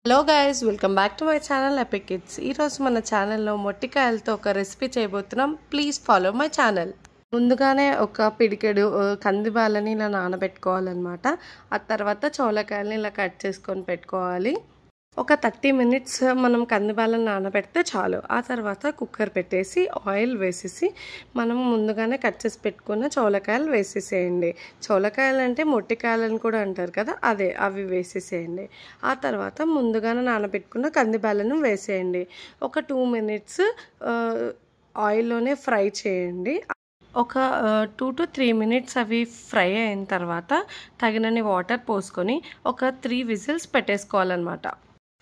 Hello guys, welcome back to my channel epic kids. ఈరోజు మన ఛానల్లో మొట్టికాయలతో ఒక రెసిపీ చేయబోతున్నాం. Please follow my channel. ముందుగానే ఒక పిడికెడు కందిబాలని ఇలా నానబెట్టుకోవాలన్నమాట. ఆ తర్వాత చోళకాయలని ఇలా కట్ చేసుకొని పెట్టుకోవాలి. ఒక 30 minutes మనం కందిబాలను నానబెడితే చాలు. ఆ తర్వాత కుక్కర్ పెట్టేసి ఆయిల్ వేసేసి మనం ముందుగానే కట్ చేసి పెట్టుకున్న చోళకాయలు వేసేసేయండి. చోళకాయలు అంటే మొట్టికాయలని కూడా అంటారు కదా, అవి వేసేసేయండి. ఆ తర్వాత ముందుగానే నానబెట్టుకున్న కందిబాలను వేసేయండి. ఒక 2 minutes ఆయిల్లోనే ఫ్రై చేయండి. ఒక 2 to 3 minutes అవి ఫ్రై అయిన తర్వాత తగినన్ని వాటర్ పోసుకొని ఒక 3 whistles పెట్టేసుకోవాలన్నమాట.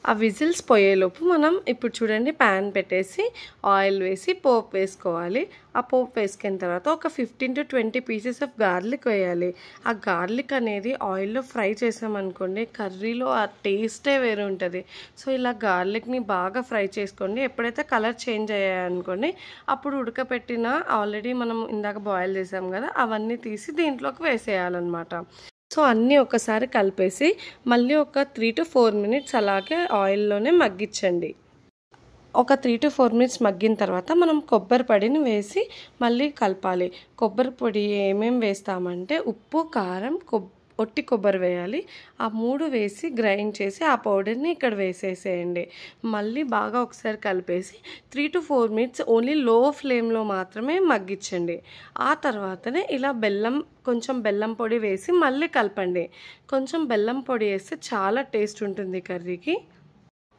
ఆ విజిల్స్ పోయేలోపు మనం ఇప్పుడు చూడండి ప్యాన్ పెట్టేసి ఆయిల్ వేసి పోపు వేసుకోవాలి. ఆ పోపు వేసుకున్న తర్వాత ఒక 15 to 20 pieces ఆఫ్ గార్లిక్ వేయాలి. ఆ గార్లిక్ అనేది ఆయిల్లో ఫ్రై చేసామనుకోండి, కర్రీలో ఆ టేస్టే వేరు ఉంటుంది. సో ఇలా గార్లిక్ని బాగా ఫ్రై చేసుకోండి. ఎప్పుడైతే కలర్ చేంజ్ అయ్యాయనుకోండి, అప్పుడు ఉడకపెట్టిన ఆల్రెడీ మనం ఇందాక బాయిల్ చేసాం కదా, అవన్నీ తీసి దీంట్లోకి వేసేయాలన్నమాట. సో అన్నీ ఒకసారి కలిపేసి మళ్ళీ ఒక 3 to 4 minutes అలాగే ఆయిల్లోనే మగ్గించండి. ఒక 3 to 4 minutes మగ్గిన తర్వాత మనం కొబ్బరి పొడిని వేసి మళ్ళీ కలపాలి. కొబ్బరి పొడి ఏమేమి వేస్తామంటే ఉప్పు, కారం, ఒట్టి కొబ్బరి వేయాలి. ఆ 3 వేసి గ్రైండ్ చేసి ఆ పౌడర్ని ఇక్కడ వేసేసేయండి. మళ్ళీ బాగా ఒకసారి కలిపేసి 3 to 4 minutes ఓన్లీ లో ఫ్లేమ్లో మాత్రమే మగ్గించండి. ఆ తర్వాతనే ఇలా కొంచెం బెల్లం పొడి వేసి మళ్ళీ కలపండి. కొంచెం బెల్లం పొడి వేస్తే చాలా టేస్ట్ ఉంటుంది కర్రీకి.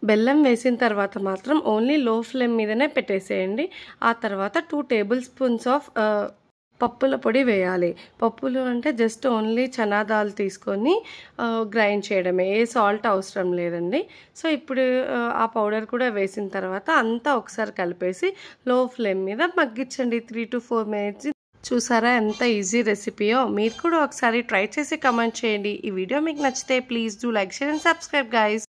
బెల్లం వేసిన తర్వాత మాత్రం ఓన్లీ లో ఫ్లేమ్ మీదనే పెట్టేసేయండి. ఆ తర్వాత 2 tablespoons ఆఫ్ పప్పుల పొడి వేయాలి. పప్పులు అంటే జస్ట్ ఓన్లీ చనా దాల్ తీసుకొని గ్రైండ్ చేయడమే, ఏ సాల్ట్ అవసరం లేదండి. సో ఇప్పుడు ఆ పౌడర్ కూడా వేసిన తర్వాత అంతా ఒకసారి కలిపేసి లో ఫ్లేమ్ మీద మగ్గించండి 3 to 4 minutes. చూసారా ఎంత ఈజీ రెసిపీయో? మీరు కూడా ఒకసారి ట్రై చేసి కమెంట్ చేయండి. ఈ వీడియో మీకు నచ్చితే please do like, share and subscribe guys.